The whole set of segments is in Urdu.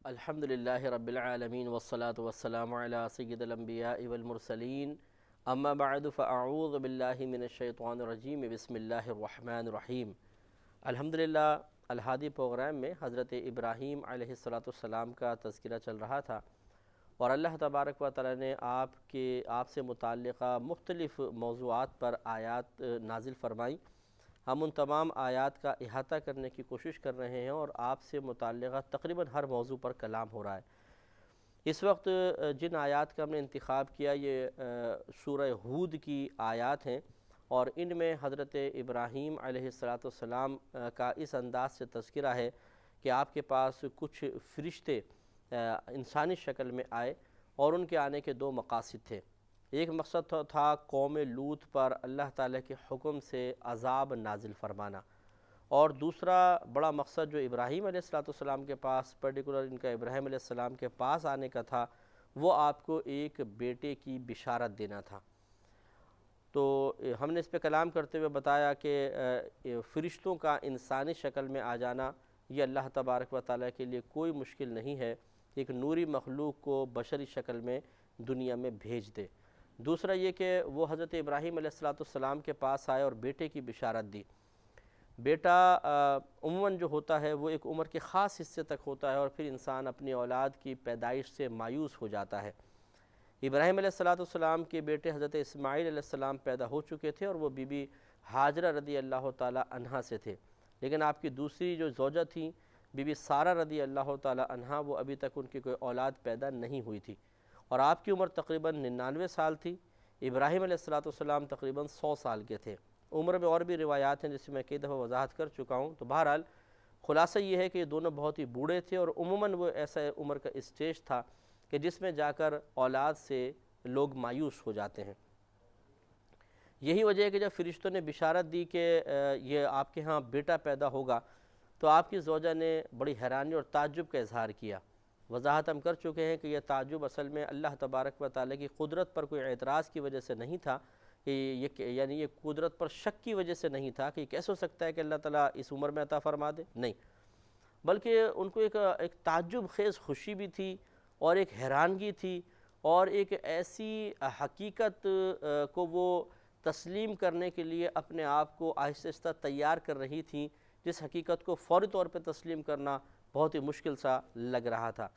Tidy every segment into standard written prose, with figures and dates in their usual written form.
الحمدللہ رب العالمین والصلاة والسلام علی سید الانبیاء والمرسلین اما بعد فاعوذ باللہ من الشیطان الرجیم بسم اللہ الرحمن الرحیم۔ الحمدللہ الہادی پروگرام میں حضرت ابراہیم علیہ السلام کا تذکرہ چل رہا تھا اور اللہ تبارک و تعالی نے آپ سے متعلقہ مختلف موضوعات پر آیات نازل فرمائیں۔ ہم ان تمام آیات کا احاطہ کرنے کی کوشش کر رہے ہیں اور آپ سے متعلقہ تقریباً ہر موضوع پر کلام ہو رہا ہے۔ اس وقت جن آیات کا ہم نے انتخاب کیا یہ سورہ ہود کی آیات ہیں اور ان میں حضرت ابراہیم علیہ السلام کا اس انداز سے تذکرہ ہے کہ آپ کے پاس کچھ فرشتے انسانی شکل میں آئے اور ان کے آنے کے دو مقاصد تھے۔ ایک مقصد تھا قوم لوط پر اللہ تعالیٰ کے حکم سے عذاب نازل فرمانا، اور دوسرا بڑا مقصد جو ابراہیم علیہ السلام کے پاس پرٹیکولر ان کا ابراہیم علیہ السلام کے پاس آنے کا تھا، وہ آپ کو ایک بیٹے کی بشارت دینا تھا۔ تو ہم نے اس پہ کلام کرتے ہوئے بتایا کہ فرشتوں کا انسانی شکل میں آ جانا یہ اللہ تبارک و تعالیٰ کے لیے کوئی مشکل نہیں ہے، ایک نوری مخلوق کو بشری شکل میں دنیا میں بھیج دے۔ دوسرا یہ کہ وہ حضرت ابراہیم علیہ السلام کے پاس آئے اور بیٹے کی بشارت دی۔ بیٹا عموماً جو ہوتا ہے وہ ایک عمر کے خاص حصے تک ہوتا ہے اور پھر انسان اپنی اولاد کی پیدائش سے مایوس ہو جاتا ہے۔ ابراہیم علیہ السلام کے بیٹے حضرت اسماعیل علیہ السلام پیدا ہو چکے تھے اور وہ بی بی ہاجرہ رضی اللہ تعالی عنہا سے تھے، لیکن آپ کی دوسری جو زوجہ تھیں بی بی سارہ رضی اللہ تعالی عنہا، وہ ابھی تک ان کی کوئی اولاد پیدا نہیں ہوئی تھی اور آپ کی عمر تقریباً 99 سال تھی۔ ابراہیم علیہ السلام تقریباً 100 سال کے تھے۔ عمر میں اور بھی روایات ہیں جس میں کئی دفعہ وضاحت کر چکا ہوں، تو بہرحال خلاصہ یہ ہے کہ یہ دونوں بہت ہی بوڑھے تھے اور عموماً وہ ایسا عمر کا اسٹیج تھا کہ جس میں جا کر اولاد سے لوگ مایوس ہو جاتے ہیں۔ یہی وجہ ہے کہ جب فرشتوں نے بشارت دی کہ یہ آپ کے ہاں بیٹا پیدا ہوگا تو آپ کی زوجہ نے بڑی حیرانی اور تعجب کا اظہار کیا۔ وضاحت ہم کر چکے ہیں کہ یہ تعجب اصل میں اللہ تبارک و تعالیٰ کی قدرت پر کوئی اعتراض کی وجہ سے نہیں تھا، کہ یہ قدرت پر شک کی وجہ سے نہیں تھا کہ یہ کیسے ہو سکتا ہے کہ اللہ تعالیٰ اس عمر میں عطا فرما دے، نہیں، بلکہ ان کو ایک تعجب خیز خوشی بھی تھی اور ایک حیرانگی تھی اور ایک ایسی حقیقت کو وہ تسلیم کرنے کے لیے اپنے آپ کو آہستہ آہستہ تیار کر رہی تھیں، جس حقیقت کو فوری طور پہ تسلیم کرنا بہت ہی مشکل سا لگ رہا تھا۔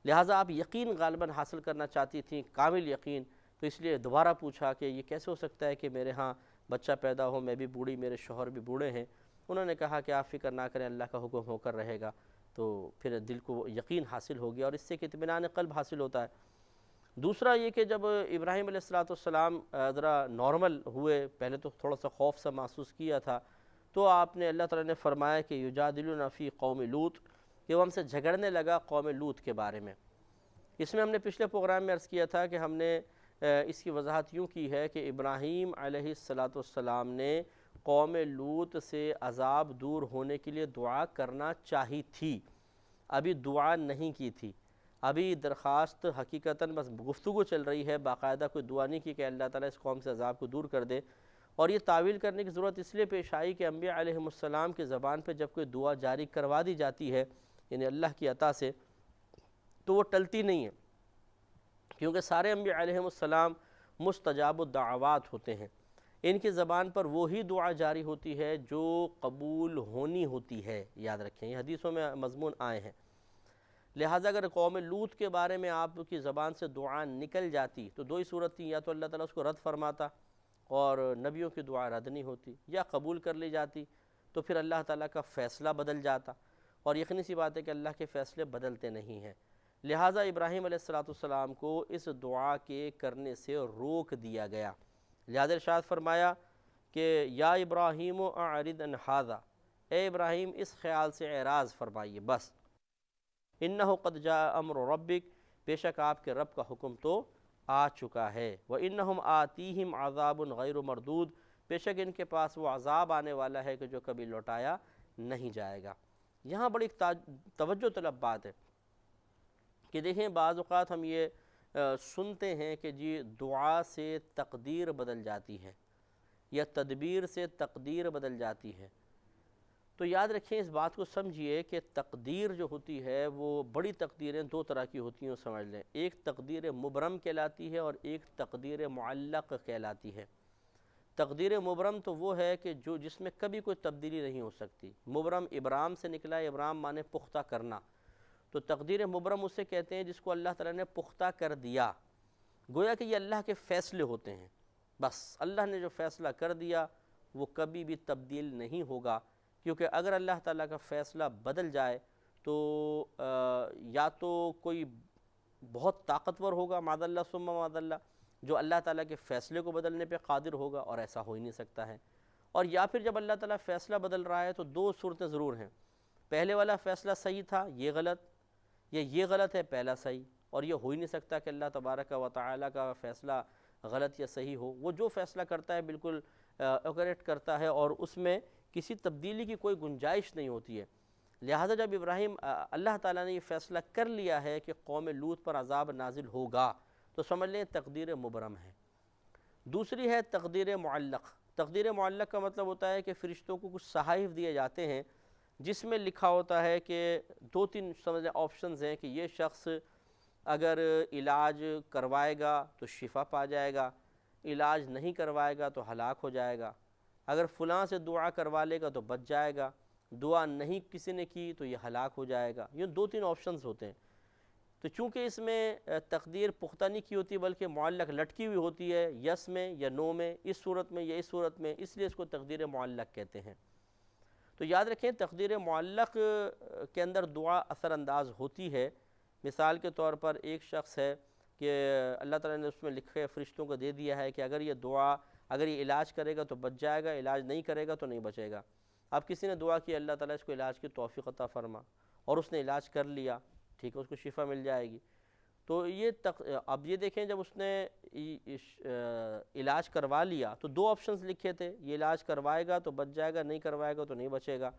لہٰذا آپ یقین غالباً حاصل کرنا چاہتی تھیں، کامل یقین، تو اس لیے دوبارہ پوچھا کہ یہ کیسے ہو سکتا ہے کہ میرے ہاں بچہ پیدا ہو، میں بھی بوڑھی، میرے شوہر بھی بوڑھے ہیں۔ انہوں نے کہا کہ آپ فکر نہ کریں، اللہ کا حکم ہو کر رہے گا۔ تو پھر دل کو یقین حاصل ہو گیا اور اس سے کہ اطمینان قلب حاصل ہوتا ہے۔ دوسرا یہ کہ جب ابراہیم علیہ السلام ذرا نارمل ہوئے، پہلے تو تھوڑا سا خوف سا محسوس کیا تھا، تو آپ نے اللہ تعالیٰ نے فرمایا کہ یجادلنا فی قوم لوط، کہ وہ ہم سے جھگڑنے لگا قوم لوط کے بارے میں۔ اس میں ہم نے پچھلے پروگرام میں عرض کیا تھا کہ ہم نے اس کی وضاحت یوں کی ہے کہ ابراہیم علیہ السلام نے قوم لوط سے عذاب دور ہونے کے لیے دعا کرنا چاہی تھی، ابھی دعا نہیں کی تھی، ابھی درخواست حقیقتاً بس گفتگو چل رہی ہے، باقاعدہ کوئی دعا نہیں کی کہ اللہ تعالیٰ اس قوم سے عذاب کو دور کر دے۔ اور یہ تعویل کرنے کی ضرورت اس لیے پیش آئی کہ انبیاء علیہ السلام کی زبان پہ جب کوئی دعا جاری کروا دی جاتی ہے یعنی اللہ کی عطا سے، تو وہ ٹلتی نہیں ہے، کیونکہ سارے انبیاء علیہ السلام مستجاب الدعوات ہوتے ہیں۔ ان کی زبان پر وہی دعا جاری ہوتی ہے جو قبول ہونی ہوتی ہے، یاد رکھیں یہ حدیثوں میں مضمون آئے ہیں۔ لہٰذا اگر قوم لوط کے بارے میں آپ کی زبان سے دعا نکل جاتی تو دو ہی صورت تھی، یا تو اللہ تعالیٰ اس کو رد فرماتا اور نبیوں کی دعا رد نہیں ہوتی، یا قبول کر لی جاتی تو پھر اللہ تعالیٰ کا فیصلہ بدل جاتا، اور یقینی سی بات ہے کہ اللہ کے فیصلے بدلتے نہیں ہیں۔ لہٰذا ابراہیم علیہ السلام کو اس دعا کے کرنے سے روک دیا گیا۔ لہٰذا ارشاد فرمایا کہ یا ابراہیم اعرض عن ھذا، اے ابراہیم اس خیال سے اعراض فرمائیے بس، انہ قد جاء امر ربک، بے شک آپ کے رب کا حکم تو آ چکا ہے، وانہم آتیہم عذاب غیر مردود، بے شک ان کے پاس وہ عذاب آنے والا ہے کہ جو کبھی لوٹایا نہیں جائے گا۔ یہاں بڑی توجہ طلب بات ہے کہ دیکھیں بعض اوقات ہم یہ سنتے ہیں کہ جی دعا سے تقدیر بدل جاتی ہے یا تدبیر سے تقدیر بدل جاتی ہے، تو یاد رکھیں، اس بات کو سمجھیے کہ تقدیر جو ہوتی ہے وہ بڑی تقدیریں دو طرح کی ہوتی ہیں، سمجھ لیں۔ ایک تقدیر مبرم کہلاتی ہے اور ایک تقدیر معلق کہلاتی ہے۔ تقدیر مبرم تو وہ ہے کہ جس میں کبھی کوئی تبدیلی نہیں ہو سکتی۔ مبرم ابرام سے نکلا ہے، ابرام مانے پختہ کرنا، تو تقدیر مبرم اسے کہتے ہیں جس کو اللہ تعالیٰ نے پختہ کر دیا، گویا کہ یہ اللہ کے فیصلے ہوتے ہیں، بس اللہ نے جو فیصلہ کر دیا وہ کبھی بھی تبدیل نہیں ہوگا، کیونکہ اگر اللہ تعالیٰ کا فیصلہ بدل جائے تو یا تو کوئی بہت طاقتور ہوگا معاذ اللہ ثم معاذ اللہ جو اللہ تعالیٰ کے فیصلے کو بدلنے پہ قادر ہوگا، اور ایسا ہو ہی نہیں سکتا ہے، اور یا پھر جب اللہ تعالیٰ فیصلہ بدل رہا ہے تو دو صورتیں ضرور ہیں، پہلے والا فیصلہ صحیح تھا یہ غلط، یا یہ غلط ہے پہلا صحیح، اور یہ ہو ہی نہیں سکتا کہ اللہ تبارک و تعالیٰ کا فیصلہ غلط یا صحیح ہو۔ وہ جو فیصلہ کرتا ہے بالکل ایکوریٹ کرتا ہے، اور اس میں کسی تبدیلی کی کوئی گنجائش نہیں ہوتی ہے۔ لہٰذا جب ابراہیم اللہ تعالیٰ نے یہ فیصلہ کر لیا ہے کہ قوم لوط پر عذاب نازل ہوگا، تو سمجھ لیں تقدیر مبرم ہے۔ دوسری ہے تقدیر معلق۔ تقدیر معلق کا مطلب ہوتا ہے کہ فرشتوں کو کچھ صحائف دیے جاتے ہیں جس میں لکھا ہوتا ہے کہ دو تین سمجھ لیں آپشنز ہیں کہ یہ شخص اگر علاج کروائے گا تو شفا پا جائے گا، علاج نہیں کروائے گا تو ہلاک ہو جائے گا، اگر فلاں سے دعا کروا لے گا تو بچ جائے گا، دعا نہیں کسی نے کی تو یہ ہلاک ہو جائے گا۔ یہ دو تین آپشنز ہوتے ہیں، تو چونکہ اس میں تقدیر پختہ نہیں کی ہوتی بلکہ معلق لٹکی ہوئی ہوتی ہے، یس میں یا نو میں، اس صورت میں یا اس صورت میں، اس لیے اس کو تقدیر معلق کہتے ہیں۔ تو یاد رکھیں تقدیر معلق کے اندر دعا اثر انداز ہوتی ہے۔ مثال کے طور پر ایک شخص ہے کہ اللہ تعالیٰ نے اس میں لکھے فرشتوں کو دے دیا ہے کہ اگر یہ علاج کرے گا تو بچ جائے گا، علاج نہیں کرے گا تو نہیں بچے گا۔ اب کسی نے دعا کی اللہ تعالیٰ اس کو علاج کی توفیق عطا فرما، اور اس نے علاج کر لیا، ٹھیک ہے، اس کو شفا مل جائے گی۔ تو اب یہ دیکھیں جب اس نے علاج کروا لیا تو دو آپشنز لکھے تھے، یہ علاج کروائے گا تو بچ جائے گا، نہیں کروائے گا تو نہیں بچے گا،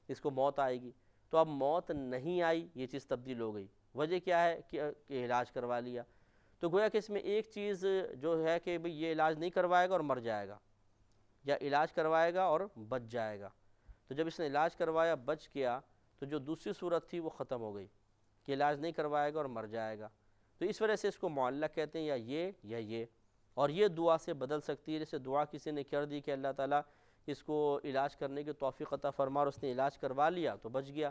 اس کو موت آئے گی۔ تو اب موت نہیں آئی، یہ چیز تبدیل ہو گئی۔ وجہ کیا ہے کہ علاج کروا لیا، تو گویا کہ اس میں ایک چیز جو ہے کہ بھئی یہ علاج نہیں کروائے گا اور مر جائے گا، یا علاج کروائے گا اور بچ جائے گا۔ تو جب اس نے علاج کروایا بچ گیا تو جو دوسری صورت تھی وہ ختم ہو گئی کہ علاج نہیں کروائے گا اور مر جائے گا، تو اس وجہ سے اس کو معلق کہتے ہیں، یا یہ، اور یہ دعا سے بدل سکتی ہے۔ جیسے دعا کسی نے کر دی کہ اللہ تعالیٰ اس کو علاج کرنے کی توفیق عطا فرما، اور اس نے علاج کروا لیا تو بچ گیا،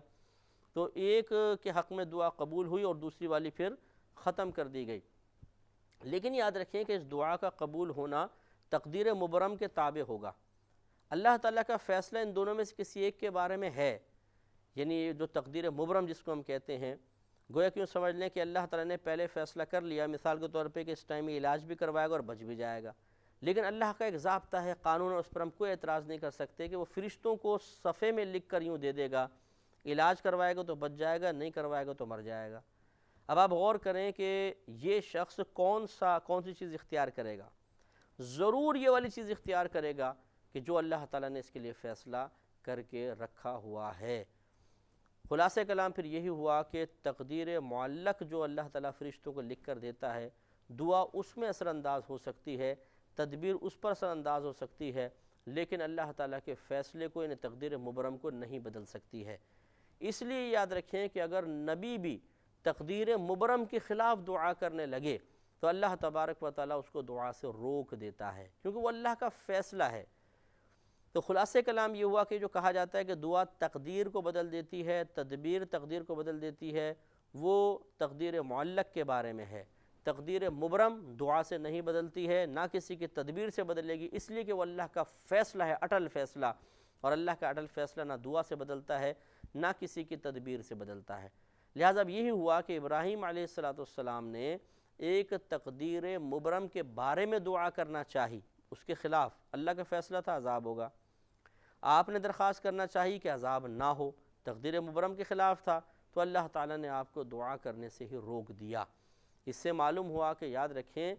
تو ایک کے حق میں دعا قبول ہوئی اور دوسری والی پھر ختم کر دی گئی۔ لیکن یاد رکھیں کہ اس دعا کا قبول ہونا تقدیر مبرم کے تابع ہوگا۔ اللہ تعالیٰ کا فیصلہ ان دونوں میں سے کسی ایک کے بارے میں ہے، یعنی جو تقدیر مبرم جس کو ہم کہتے ہیں، گویا کیوں سمجھ لیں کہ اللہ تعالیٰ نے پہلے فیصلہ کر لیا مثال کے طور پہ کہ اس ٹائم میں علاج بھی کروائے گا اور بچ بھی جائے گا، لیکن اللہ کا ایک ضابطہ ہے، قانون، اور اس پر ہم کوئی اعتراض نہیں کر سکتے کہ وہ فرشتوں کو صفحے میں لکھ کر یوں دے دے گا، علاج کروائے گا تو بچ جائے گا، نہیں کروائے گا تو مر جائے گا۔ اب آپ غور کریں کہ یہ شخص کون سی چیز اختیار کرے گا؟ ضرور یہ والی چیز اختیار کرے گا کہ جو اللہ تعالیٰ نے اس کے لیے فیصلہ کر کے رکھا ہوا ہے۔ خلاصہ کلام پھر یہی ہوا کہ تقدیر معلق جو اللہ تعالیٰ فرشتوں کو لکھ کر دیتا ہے، دعا اس میں اثر انداز ہو سکتی ہے، تدبیر اس پر اثر انداز ہو سکتی ہے، لیکن اللہ تعالیٰ کے فیصلے کو، یعنی تقدیر مبرم کو نہیں بدل سکتی ہے۔ اس لیے یاد رکھیں کہ اگر نبی بھی تقدیر مبرم کے خلاف دعا کرنے لگے تو اللہ تبارک و تعالیٰ اس کو دعا سے روک دیتا ہے، کیونکہ وہ اللہ کا فیصلہ ہے۔ تو خلاصہ کلام یہ ہوا کہ جو کہا جاتا ہے کہ دعا تقدیر کو بدل دیتی ہے، تدبیر تقدیر کو بدل دیتی ہے، وہ تقدیر معلق کے بارے میں ہے۔ تقدیر مبرم دعا سے نہیں بدلتی ہے، نہ کسی کی تدبیر سے بدلے گی، اس لیے کہ وہ اللہ کا فیصلہ ہے، اٹل فیصلہ، اور اللہ کا اٹل فیصلہ نہ دعا سے بدلتا ہے نہ کسی کی تدبیر سے بدلتا ہے۔ لہٰذا اب یہی ہوا کہ ابراہیم علیہ السلام نے ایک تقدیر مبرم کے بارے میں دعا کرنا چاہی، اس کے خلاف اللہ کا فیصلہ تھا عذاب ہوگا، آپ نے درخواست کرنا چاہی کہ عذاب نہ ہو، تقدیر مبرم کے خلاف تھا، تو اللہ تعالیٰ نے آپ کو دعا کرنے سے ہی روک دیا۔ اس سے معلوم ہوا کہ یاد رکھیں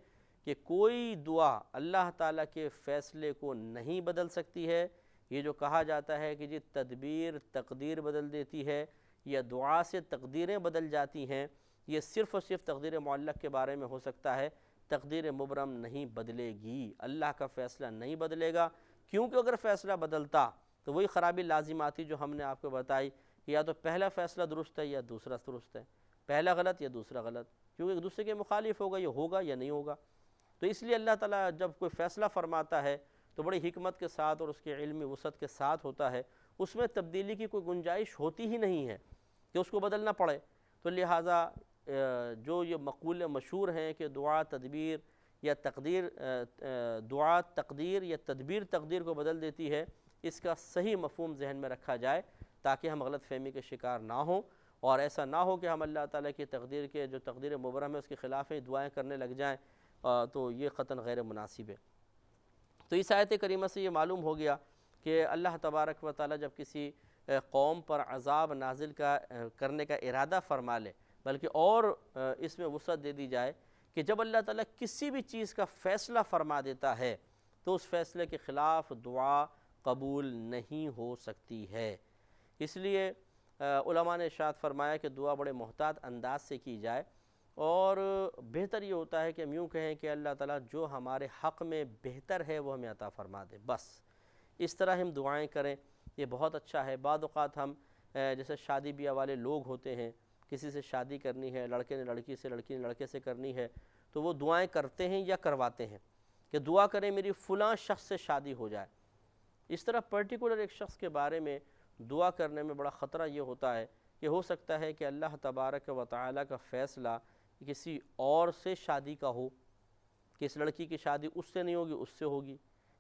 کہ کوئی دعا اللہ تعالیٰ کے فیصلے کو نہیں بدل سکتی ہے۔ یہ جو کہا جاتا ہے کہ جی تدبیر تقدیر بدل دیتی ہے یا دعا سے تقدیریں بدل جاتی ہیں، یہ صرف اور صرف تقدیر معلق کے بارے میں ہو سکتا ہے، تقدیر مبرم نہیں بدلے گی، اللہ کا فیصلہ نہیں بدلے گا، کیونکہ اگر فیصلہ بدلتا تو وہی خرابی لازماتی جو ہم نے آپ کو بتائی کہ یا تو پہلا فیصلہ درست ہے یا دوسرا درست ہے، پہلا غلط یا دوسرا غلط، کیونکہ ایک دوسرے کے مخالف ہوگا، یہ ہوگا یا نہیں ہوگا۔ تو اس لیے اللہ تعالیٰ جب کوئی فیصلہ فرماتا ہے تو بڑی حکمت کے ساتھ اور اس کے علمی وسعت کے ساتھ ہوتا ہے، اس میں تبدیلی کی کوئی گنجائش ہوتی ہی نہیں ہے کہ اس کو بدلنا پڑے۔ تو لہٰذا جو یہ مقولے مشہور ہیں کہ دعا تدبیر یا تقدیر دعا تقدیر یا تدبیر تقدیر کو بدل دیتی ہے، اس کا صحیح مفہوم ذہن میں رکھا جائے تاکہ ہم غلط فہمی کے شکار نہ ہوں، اور ایسا نہ ہو کہ ہم اللہ تعالیٰ کی تقدیر کے جو تقدیر مبرم ہے اس کے خلاف ہی دعائیں کرنے لگ جائیں، تو یہ قطعاً غیر مناسب ہے۔ تو اس آیت کریمہ سے یہ معلوم ہو گیا کہ اللہ تبارک و تعالیٰ جب کسی قوم پر عذاب نازل کرنے کا ارادہ فرما لے، بلکہ اور اس میں وسعت دے دی جائے کہ جب اللہ تعالیٰ کسی بھی چیز کا فیصلہ فرما دیتا ہے تو اس فیصلے کے خلاف دعا قبول نہیں ہو سکتی ہے۔ اس لیے علماء نے ارشاد فرمایا کہ دعا بڑے محتاط انداز سے کی جائے، اور بہتر یہ ہوتا ہے کہ ہم یوں کہیں کہ اللہ تعالیٰ جو ہمارے حق میں بہتر ہے وہ ہمیں عطا فرما دے، بس اس طرح ہم دعائیں کریں، یہ بہت اچھا ہے۔ بعض اوقات ہم جیسے شادی بیاہ والے لوگ ہوتے ہیں، کسی سے شادی کرنی ہے، لڑکے نے لڑکی سے، لڑکی نے لڑکے سے کرنی ہے، تو وہ دعائیں کرتے ہیں یا کرواتے ہیں کہ دعا کریں میری فلاں شخص سے شادی ہو جائے۔ اس طرح پرٹیکولر ایک شخص کے بارے میں دعا کرنے میں بڑا خطرہ یہ ہوتا ہے کہ ہو سکتا ہے کہ اللہ تبارک و تعالیٰ کا فیصلہ کسی اور سے شادی کا ہو، کہ اس لڑکی کی شادی اس سے نہیں ہوگی، اس سے ہوگی،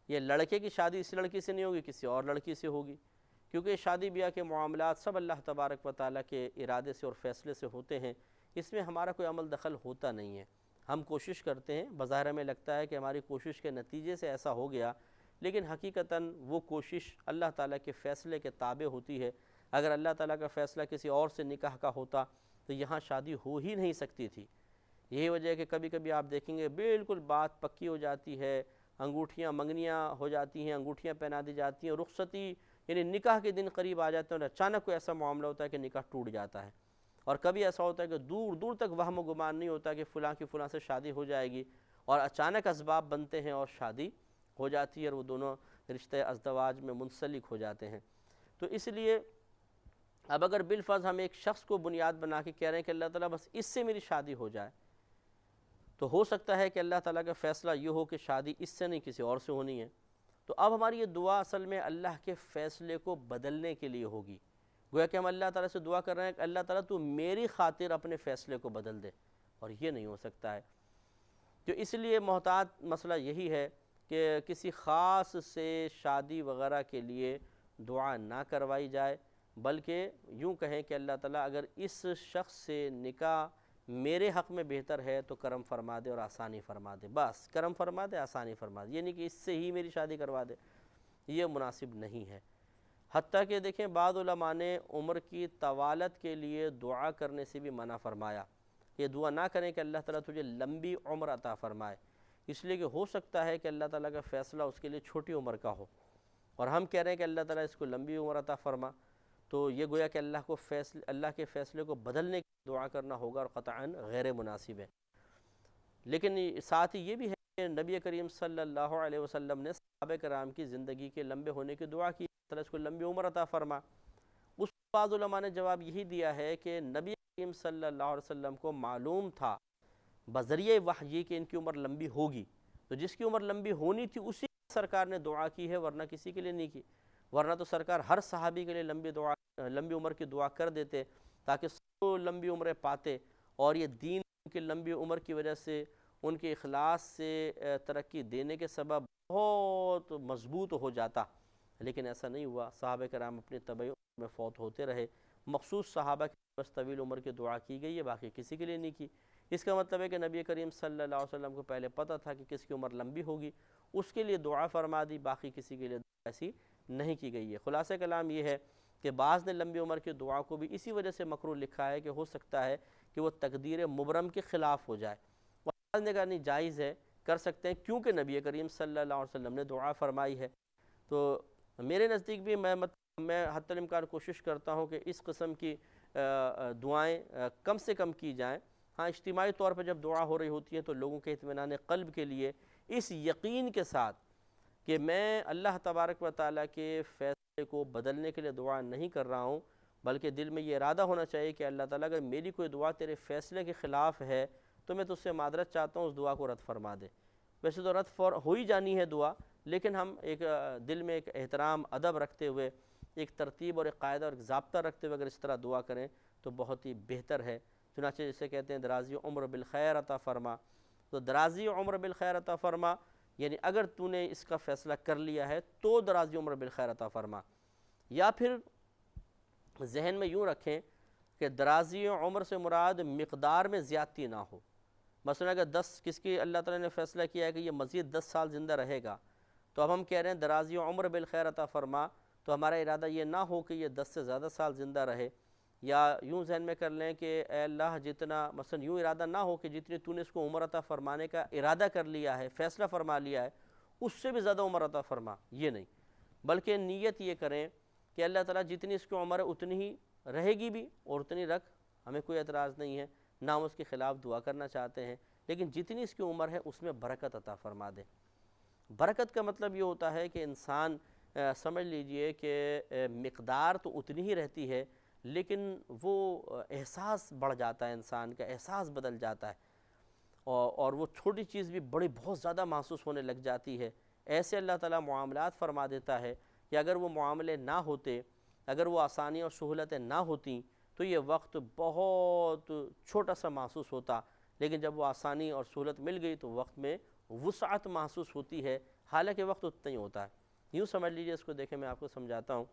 یا لڑکے کی شادی اس لڑکی سے نہیں ہوگی، کسی اور لڑکی سے ہوگی، کیونکہ شادی بیاہ کے معاملات سب اللہ تبارک و تعالیٰ کے ارادے سے اور فیصلے سے ہوتے ہیں، اس میں ہمارا کوئی عمل دخل ہوتا نہیں ہے۔ ہم کوشش کرتے ہیں، بظاہر ہمیں لگتا ہے کہ ہماری کوشش کے نتیجے سے ایسا ہو گیا، لیکن حقیقتاً وہ کوشش اللہ تعالیٰ کے فیصلے کے تابع ہوتی ہے۔ اگر اللہ تعالیٰ کا فیصلہ کسی اور سے نکاح کا ہوتا تو یہاں شادی ہو ہی نہیں سکتی تھی۔ یہی وجہ ہے کہ کبھی کبھی آپ دیکھیں گے بالکل بات پکی ہو جاتی ہے، انگوٹھیاں منگنیاں ہو جاتی ہیں، انگوٹھیاں پہنا دی جاتی ہیں، رخصتی یعنی نکاح کے دن قریب آ جاتے ہیں اور اچانک کوئی ایسا معاملہ ہوتا ہے کہ نکاح ٹوٹ جاتا ہے۔ اور کبھی ایسا ہوتا ہے کہ دور دور تک وہم و گمان نہیں ہوتا کہ فلاں کی فلاں سے شادی ہو جائے گی، اور اچانک اسباب بنتے ہیں اور شادی ہو جاتی ہے، اور وہ دونوں رشتے ازدواج میں منسلک ہو جاتے ہیں۔ تو اس لیے اب اگر بالفرض ہم ایک شخص کو بنیاد بنا کے کہہ رہے ہیں کہ اللہ تعالیٰ بس اس سے میری شادی ہو جائے، تو ہو سکتا ہے کہ اللہ تعالیٰ کا فیصلہ یہ ہو کہ شادی اس سے نہیں کسی اور سے ہونی ہے۔ تو اب ہماری یہ دعا اصل میں اللہ کے فیصلے کو بدلنے کے لیے ہوگی، گویا کہ ہم اللہ تعالیٰ سے دعا کر رہے ہیں کہ اللہ تعالیٰ تو میری خاطر اپنے فیصلے کو بدل دے، اور یہ نہیں ہو سکتا ہے۔ تو اس لیے محتاط مسئلہ یہی ہے کہ کسی خاص سے شادی وغیرہ کے لیے دعا نہ کروائی جائے، بلکہ یوں کہیں کہ اللہ تعالیٰ اگر اس شخص سے نکاح میرے حق میں بہتر ہے تو کرم فرما دے اور آسانی فرما دے، بس کرم فرما دے، آسانی فرما دے، یہ نہیں کہ اس سے ہی میری شادی کروا دے، یہ مناسب نہیں ہے۔ حتیٰ کہ دیکھیں بعض علماء نے عمر کی طوالت کے لیے دعا کرنے سے بھی منع فرمایا، یہ دعا نہ کریں کہ اللہ تعالیٰ تجھے لمبی عمر عطا فرمائے، اس لیے کہ ہو سکتا ہے کہ اللہ تعالیٰ کا فیصلہ اس کے لیے چھوٹی عمر کا ہو، اور ہم کہہ رہے ہیں کہ اللہ تعالیٰ اس کو لمبی عمر عطا فرما، تو یہ گویا کہ اللہ کے فیصلے کو بدلنے کی دعا کرنا ہوگا، اور قطعاً غیر مناسب ہے۔ لیکن ساتھ ہی یہ بھی ہے کہ نبی کریم صلی اللہ علیہ وسلم نے صحابہ کرام کی زندگی کے لمبے ہونے کی دعا کی، اللہ تعالیٰ اس کو لمبی عمر عطا فرما۔ اس بعض علماء نے جواب یہی دیا ہے کہ نبی کریم صلی اللہ علیہ وسلم کو معلوم تھا بذریعہ وحی کہ ان کی عمر لمبی ہوگی، تو جس کی عمر لمبی ہونی تھی اسی سرکار نے دعا کی ہے، ورنہ کسی کے لیے نہیں کی، ورنہ تو سرکار ہر صحابی کے لیے لمبی عمر کی دعا کر دیتے تاکہ سب لمبی عمریں پاتے، اور یہ دین کی لمبی عمر کی وجہ سے ان کے اخلاص سے ترقی دینے کے سبب بہت مضبوط ہو جاتا، لیکن ایسا نہیں ہوا۔ صحابہ کرام اپنے طبعی عمر میں فوت ہوتے رہے، مخصوص صحابہ کی بس طویل عمر کی دعا کی گئی ہے، باقی کسی کے لیے نہیں کی۔ اس کا مطلب ہے کہ نبی کریم صلی اللہ علیہ وسلم کو پہلے پتہ تھا کہ کس کی عمر لمبی ہوگی، اس کے لیے دعا فرما دی، باقی کسی کے لیے دعا ایسی نہیں کی گئی ہے۔ خلاصہ کلام یہ ہے کہ بعض نے لمبی عمر کی دعا کو بھی اسی وجہ سے مکروہ لکھا ہے کہ ہو سکتا ہے کہ وہ تقدیر مبرم کے خلاف ہو جائے، اور بعض نے کہا نہیں جائز ہے، کر سکتے ہیں، کیونکہ نبی کریم صلی اللہ علیہ وسلم نے دعا فرمائی ہے۔ تو میرے نزدیک بھی میں حتی الامکان کوشش کرتا ہوں کہ اس قسم کی دعائیں کم سے کم کی جائیں۔ ہاں اجتماعی طور پر جب دعا ہو رہی ہوتی ہے تو لوگوں کے اطمینان قلب کے لیے اس یقین کے ساتھ کہ میں اللہ تبارک و تعالیٰ کے فیصلے کو بدلنے کے لیے دعا نہیں کر رہا ہوں، بلکہ دل میں یہ ارادہ ہونا چاہیے کہ اللہ تعالیٰ اگر میری کوئی دعا تیرے فیصلے کے خلاف ہے تو میں تجھ سے معذرت چاہتا ہوں، اس دعا کو رد فرما دے۔ ویسے تو رد ہو ہی جانی ہے دعا، لیکن ہم ایک دل میں ایک احترام ادب رکھتے ہوئے، ایک ترتیب اور ایک قاعدہ اور ایک ضابطہ رکھتے ہوئے اگر اس طرح دعا کریں تو بہت ہی بہتر ہے۔ چنانچہ جسے کہتے ہیں درازی عمر بالخیر عطا فرما، تو درازی عمر بالخیر عطا فرما یعنی اگر تو نے اس کا فیصلہ کر لیا ہے تو درازی عمر بالخیر عطا فرما۔ یا پھر ذہن میں یوں رکھیں کہ درازی عمر سے مراد مقدار میں زیادتی نہ ہو۔ مثلا اگر کس کی اللہ تعالیٰ نے فیصلہ کیا ہے کہ یہ مزید 10 سال زندہ رہے گا، تو اب ہم کہہ رہے ہیں درازی عمر بالخیر عطا فرما، تو ہمارا ارادہ یہ نہ ہو کہ یہ 10 سے زیادہ سال زندہ رہے، یا یوں ذہن میں کر لیں کہ اے اللہ جتنا، مثلا یوں ارادہ نہ ہو کہ جتنی تو نے اس کو عمر عطا فرمانے کا ارادہ کر لیا ہے، فیصلہ فرما لیا ہے، اس سے بھی زیادہ عمر عطا فرما، یہ نہیں، بلکہ نیت یہ کریں کہ اللہ تعالیٰ جتنی اس کی عمر ہے اتنی ہی رہے گی بھی اور اتنی رکھ، ہمیں کوئی اعتراض نہیں ہے، نہ ہم اس کے خلاف دعا کرنا چاہتے ہیں، لیکن جتنی اس کی عمر ہے اس میں برکت عطا فرما دیں۔ برکت کا مطلب یہ ہوتا ہے کہ انسان سمجھ لیجئے کہ مقدار تو اتنی ہی رہتی ہے، لیکن وہ احساس بڑھ جاتا ہے، انسان کا احساس بدل جاتا ہے، اور وہ چھوٹی چیز بھی بڑی بہت زیادہ محسوس ہونے لگ جاتی ہے۔ ایسے اللہ تعالیٰ معاملات فرما دیتا ہے کہ اگر وہ معاملے نہ ہوتے، اگر وہ آسانیاں اور سہولتیں نہ ہوتیں تو یہ وقت بہت چھوٹا سا محسوس ہوتا، لیکن جب وہ آسانی اور سہولت مل گئی تو وقت میں وسعت محسوس ہوتی ہے، حالانکہ وقت اتنا ہی ہوتا ہے۔ یوں سمجھ لیجئے، اس کو دیکھیں میں آپ کو سمجھاتا ہوں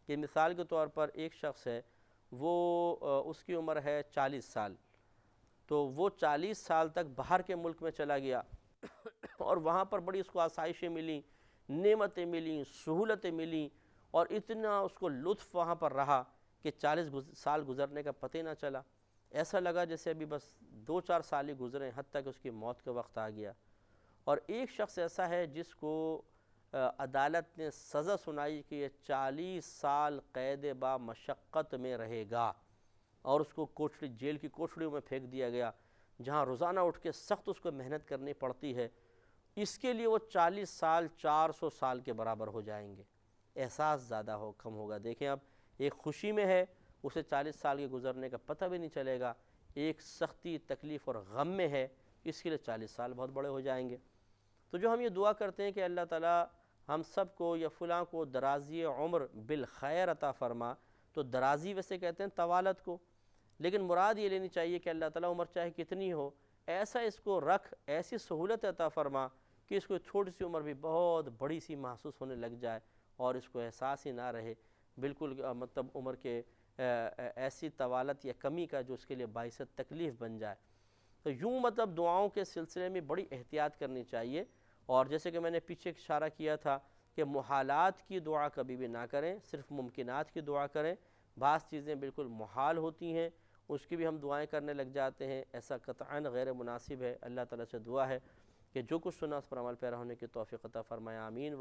کہ مثال کے طور پر ایک شخص ہے، وہ اس کی عمر ہے 40 سال، تو وہ 40 سال تک باہر کے ملک میں چلا گیا اور وہاں پر بڑی اس کو آسائشیں ملیں، نعمتیں ملیں، سہولتیں ملیں، اور اتنا اس کو لطف وہاں پر رہا کہ 40 سال گزرنے کا پتہ نہ چلا، ایسا لگا جیسے ابھی بس 2-4 سال ہی گزرے، حتیٰ کہ اس کی موت کا وقت آ گیا۔ اور ایک شخص ایسا ہے جس کو عدالت نے سزا سنائی کہ یہ 40 سال قید با مشقت میں رہے گا، اور اس کو جیل کی کوٹڑیوں میں پھینک دیا گیا، جہاں روزانہ اٹھ کے سخت اس کو محنت کرنی پڑتی ہے۔ اس کے لیے وہ 40 سال 400 سال کے برابر ہو جائیں گے، احساس زیادہ کم ہوگا۔ دیکھیں اب ایک خوشی میں ہے، اسے 40 سال کے گزرنے کا پتہ بھی نہیں چلے گا، ایک سختی، تکلیف اور غم میں ہے، اس کے لیے 40 سال بہت بڑے ہو جائیں گے۔ تو جو ہم یہ دعا کرتے ہیں کہ اللہ تعالیٰ ہم سب کو یا فلاں کو درازی عمر بالخیر عطا فرما، تو درازی ویسے کہتے ہیں طوالت کو، لیکن مراد یہ لینی چاہیے کہ اللہ تعالیٰ عمر چاہے کتنی ہو، ایسا اس کو رکھ، ایسی سہولت عطا فرما کہ اس کو چھوٹی سی عمر بھی بہت بڑی سی محسوس ہونے لگ جائے اور اس کو احساس ہی نہ رہے، بالکل مطلب عمر کے ایسی طوالت یا کمی کا جو اس کے لیے باعث تکلیف بن جائے۔ تو یوں مطلب دعاؤں کے سلسلے میں بڑی احتیاط کرنی چاہیے، اور جیسے کہ میں نے پیچھے اشارہ کیا تھا کہ محالات کی دعا کبھی بھی نہ کریں، صرف ممکنات کی دعا کریں۔ بعض چیزیں بالکل محال ہوتی ہیں، اس کی بھی ہم دعائیں کرنے لگ جاتے ہیں، ایسا قطعاً غیر مناسب ہے۔ اللہ تعالیٰ سے دعا ہے کہ جو کچھ سنا اس پر عمل پیرا ہونے کی توفیق عطا فرمائے، آمین۔